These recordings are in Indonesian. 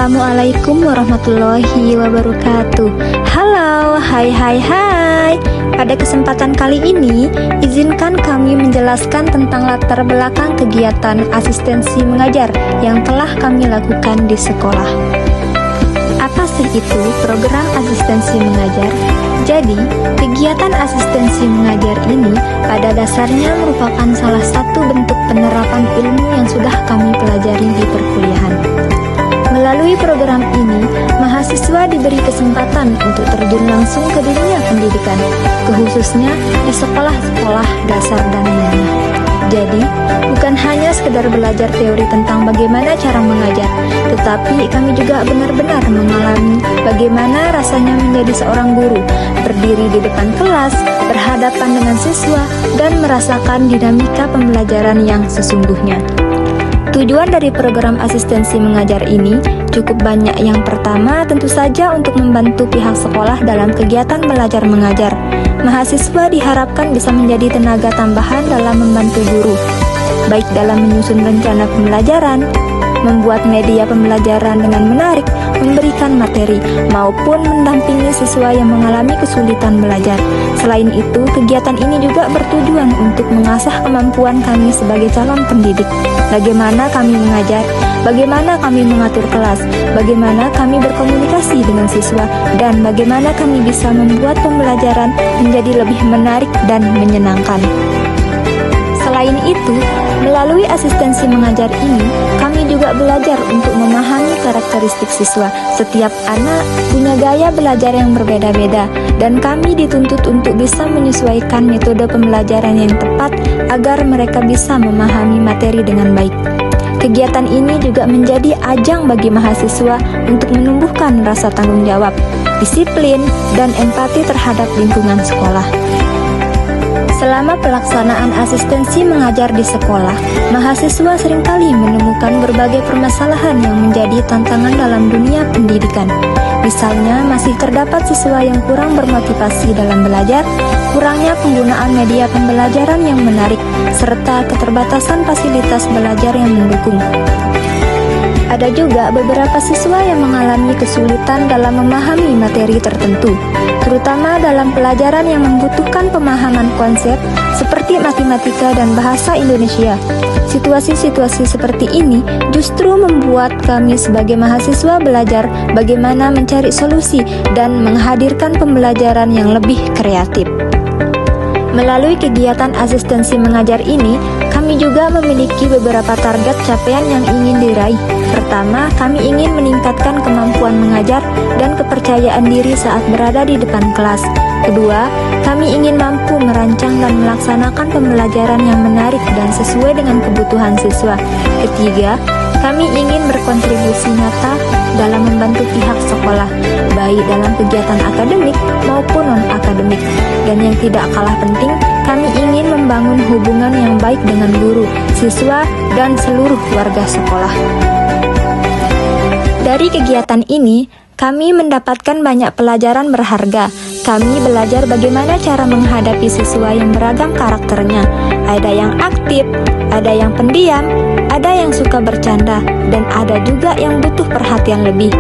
Assalamualaikum warahmatullahi wabarakatuh. Halo, hai. Pada kesempatan kali ini, izinkan kami menjelaskan tentang latar belakang kegiatan asistensi mengajar yang telah kami lakukan di sekolah. Apa sih itu program asistensi mengajar? Jadi, kegiatan asistensi mengajar ini pada dasarnya merupakan salah satu bentuk penerapan ilmu yang sudah kami pelajari di perkuliahan. Melalui program ini, mahasiswa diberi kesempatan untuk terjun langsung ke dunia pendidikan, khususnya di sekolah-sekolah dasar dan menengah. Jadi, bukan hanya sekedar belajar teori tentang bagaimana cara mengajar, tetapi kami juga benar-benar mengalami bagaimana rasanya menjadi seorang guru, berdiri di depan kelas, berhadapan dengan siswa, dan merasakan dinamika pembelajaran yang sesungguhnya. Tujuan dari program asistensi mengajar ini cukup banyak. Yang pertama, tentu saja untuk membantu pihak sekolah dalam kegiatan belajar mengajar. Mahasiswa diharapkan bisa menjadi tenaga tambahan dalam membantu guru, baik dalam menyusun rencana pembelajaran, membuat media pembelajaran dengan menarik, memberikan materi, maupun mendampingi siswa yang mengalami kesulitan belajar. Selain itu, kegiatan ini juga bertujuan untuk mengasah kemampuan kami sebagai calon pendidik. Bagaimana kami mengajar, bagaimana kami mengatur kelas, bagaimana kami berkomunikasi dengan siswa, dan bagaimana kami bisa membuat pembelajaran menjadi lebih menarik dan menyenangkan. Selain itu, melalui asistensi mengajar ini, kami juga belajar untuk memahami karakteristik siswa. Setiap anak punya gaya belajar yang berbeda-beda, dan kami dituntut untuk bisa menyesuaikan metode pembelajaran yang tepat agar mereka bisa memahami materi dengan baik. Kegiatan ini juga menjadi ajang bagi mahasiswa untuk menumbuhkan rasa tanggung jawab, disiplin, dan empati terhadap lingkungan sekolah. Selama pelaksanaan asistensi mengajar di sekolah, mahasiswa seringkali menemukan berbagai permasalahan yang menjadi tantangan dalam dunia pendidikan. Misalnya, masih terdapat siswa yang kurang bermotivasi dalam belajar, kurangnya penggunaan media pembelajaran yang menarik, serta keterbatasan fasilitas belajar yang mendukung. Ada juga beberapa siswa yang mengalami kesulitan dalam memahami materi tertentu, terutama dalam pelajaran yang membutuhkan pemahaman konsep seperti matematika dan bahasa Indonesia. Situasi-situasi seperti ini justru membuat kami sebagai mahasiswa belajar bagaimana mencari solusi dan menghadirkan pembelajaran yang lebih kreatif. Melalui kegiatan asistensi mengajar ini, kami juga memiliki beberapa target capaian yang ingin diraih. Pertama, kami ingin meningkatkan kemampuan mengajar dan kepercayaan diri saat berada di depan kelas. Kedua, kami ingin mampu merancang dan melaksanakan pembelajaran yang menarik dan sesuai dengan kebutuhan siswa. Ketiga, kami ingin berkontribusi nyata dalam membantu pihak sekolah, baik dalam kegiatan akademik maupun non-akademik. Dan yang tidak kalah penting, kami ingin membangun hubungan yang baik dengan guru, siswa, dan seluruh warga sekolah. Dari kegiatan ini, kami mendapatkan banyak pelajaran berharga. Kami belajar bagaimana cara menghadapi siswa yang beragam karakternya. Ada yang aktif, ada yang pendiam, ada yang suka bercanda, dan ada juga yang butuh perhatian lebih.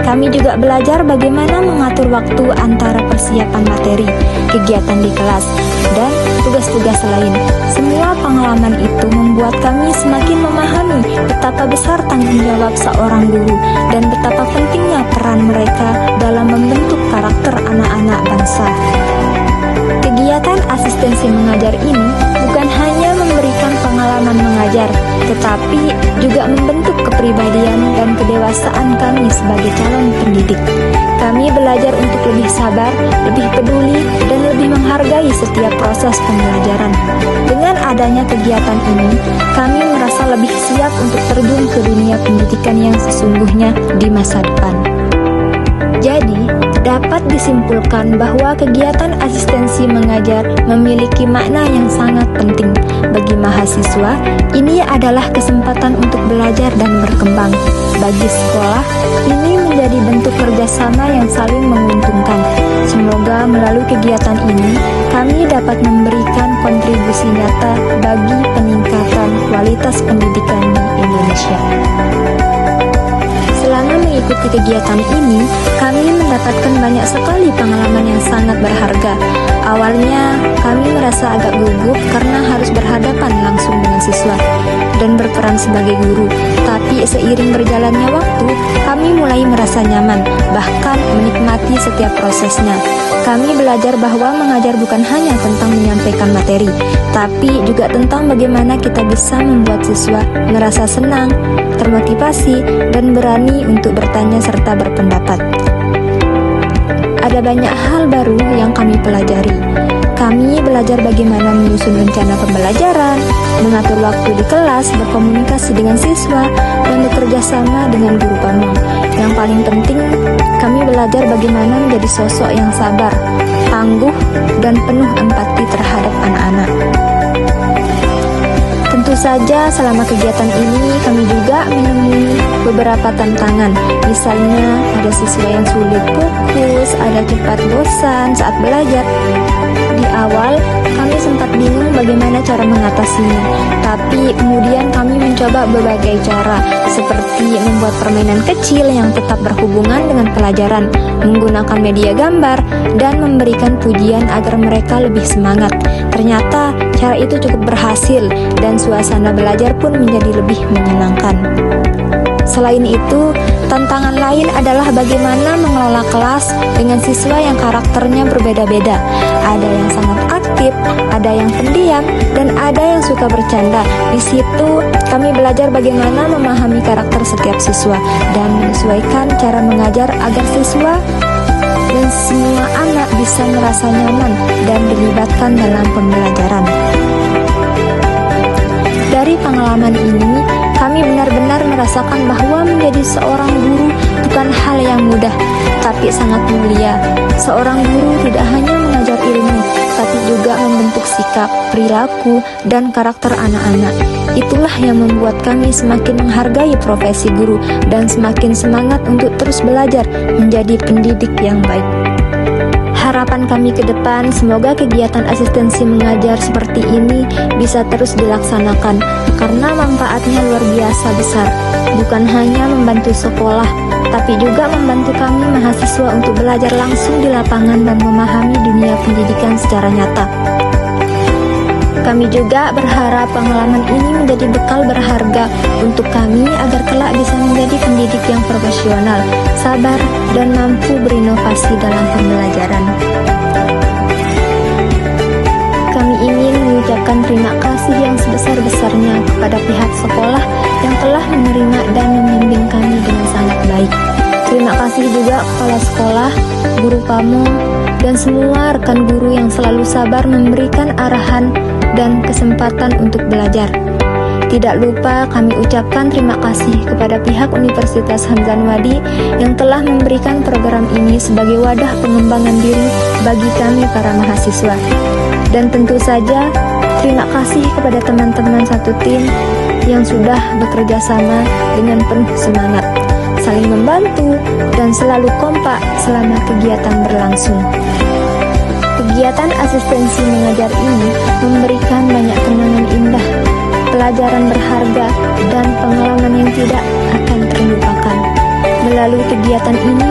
Kami juga belajar bagaimana mengatur waktu antara persiapan materi, kegiatan di kelas, dan tugas-tugas lain. Semua pengalaman itu membuat kami semakin memahami betapa besar tanggung jawab seorang guru dan betapa pentingnya peran mereka dalam membentuk karakter anak-anak bangsa. Kegiatan asistensi mengajar ini bukan hanya memberikan pengalaman mengajar, tetapi juga membentuk kepribadian dan kedewasaan kami sebagai calon pendidik. Kami belajar untuk lebih sabar, lebih peduli, dan lebih menghargai setiap proses pembelajaran. Dengan adanya kegiatan ini, kami merasa lebih siap untuk terjun ke dunia pendidikan yang sesungguhnya di masa depan. Jadi, dapat disimpulkan bahwa kegiatan asistensi mengajar memiliki makna yang sangat penting bagi mahasiswa. Ini adalah kesempatan untuk belajar dan berkembang. Bagi sekolah, ini menjadi bentuk kerjasama yang saling menguntungkan. Semoga melalui kegiatan ini, kami dapat memberikan kontribusi nyata bagi peningkatan kualitas pendidikan di Indonesia. Selama Selama mengikuti kegiatan ini, kami mendapatkan banyak sekali pengalaman yang sangat berharga. Awalnya, kami merasa agak gugup karena harus berhadapan langsung dengan siswa dan berperan sebagai guru. Tapi seiring berjalannya waktu, kami mulai merasa nyaman, bahkan menikmati setiap prosesnya. Kami belajar bahwa mengajar bukan hanya tentang menyampaikan materi, tapi juga tentang bagaimana kita bisa membuat siswa merasa senang, termotivasi, dan berani untuk bertanya serta berpendapat. Ada banyak hal baru yang kami pelajari. Kami belajar bagaimana menyusun rencana pembelajaran, mengatur waktu di kelas, berkomunikasi dengan siswa, dan bekerja sama dengan guru pamong. Yang paling penting, kami belajar bagaimana menjadi sosok yang sabar, tangguh, dan penuh empati terhadap anak-anak. Tentu saja selama kegiatan ini kami juga menemui beberapa tantangan. Misalnya ada siswa yang sulit fokus, ada cepat bosan saat belajar. Di awal kami sempat bingung bagaimana cara mengatasinya, tapi kemudian kami mencoba berbagai cara, seperti membuat permainan kecil yang tetap berhubungan dengan pelajaran, menggunakan media gambar, dan memberikan pujian agar mereka lebih semangat. Ternyata cara itu cukup berhasil dan suasana belajar pun menjadi lebih menyenangkan. Selain itu, tantangan lain adalah bagaimana mengelola kelas dengan siswa yang karakternya berbeda-beda. Ada yang sangat aktif, ada yang pendiam, dan ada yang suka bercanda. Di situ, kami belajar bagaimana memahami karakter setiap siswa dan menyesuaikan cara mengajar agar siswa dan semua anak bisa merasa nyaman dan dilibatkan dalam pembelajaran. Dari pengalaman ini, kami benar-benar merasakan bahwa menjadi seorang guru bukan hal yang mudah, tapi sangat mulia. Seorang guru tidak hanya mengajar ilmu, tapi juga membentuk sikap, perilaku, dan karakter anak-anak. Itulah yang membuat kami semakin menghargai profesi guru dan semakin semangat untuk terus belajar menjadi pendidik yang baik. Harapan kami ke depan, semoga kegiatan asistensi mengajar seperti ini bisa terus dilaksanakan, karena manfaatnya luar biasa besar. Bukan hanya membantu sekolah, tapi juga membantu kami mahasiswa untuk belajar langsung di lapangan dan memahami dunia pendidikan secara nyata. Kami juga berharap pengalaman ini menjadi bekal berharga untuk kami agar kelak bisa menjadi pendidik yang profesional, sabar, dan mampu berinovasi dalam pembelajaran. Kami ingin mengucapkan terima kasih yang sebesar-besarnya kepada pihak sekolah yang telah menerima dan membimbing kami dengan sangat baik. Terima kasih juga kepala sekolah, guru pamong, dan semua rekan guru yang selalu sabar memberikan arahan dan kesempatan untuk belajar. Tidak lupa kami ucapkan terima kasih kepada pihak Universitas Hamzanwadi yang telah memberikan program ini sebagai wadah pengembangan diri bagi kami para mahasiswa. Dan tentu saja terima kasih kepada teman-teman satu tim yang sudah bekerja sama dengan penuh semangat, saling membantu, dan selalu kompak selama kegiatan berlangsung. Kegiatan asistensi mengajar ini memberikan banyak kenangan indah, pelajaran berharga, dan pengalaman yang tidak akan terlupakan. Melalui kegiatan ini,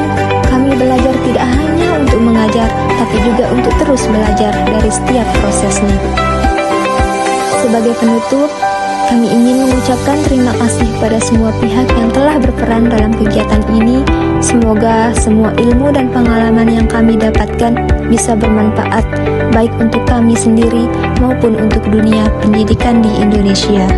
kami belajar tidak hanya untuk mengajar, tapi juga untuk terus belajar dari setiap prosesnya. Sebagai penutup, kami ingin mengucapkan terima kasih pada semua pihak yang telah berperan dalam kegiatan ini. Semoga semua ilmu dan pengalaman yang kami dapatkan bisa bermanfaat, baik untuk kami sendiri maupun untuk dunia pendidikan di Indonesia.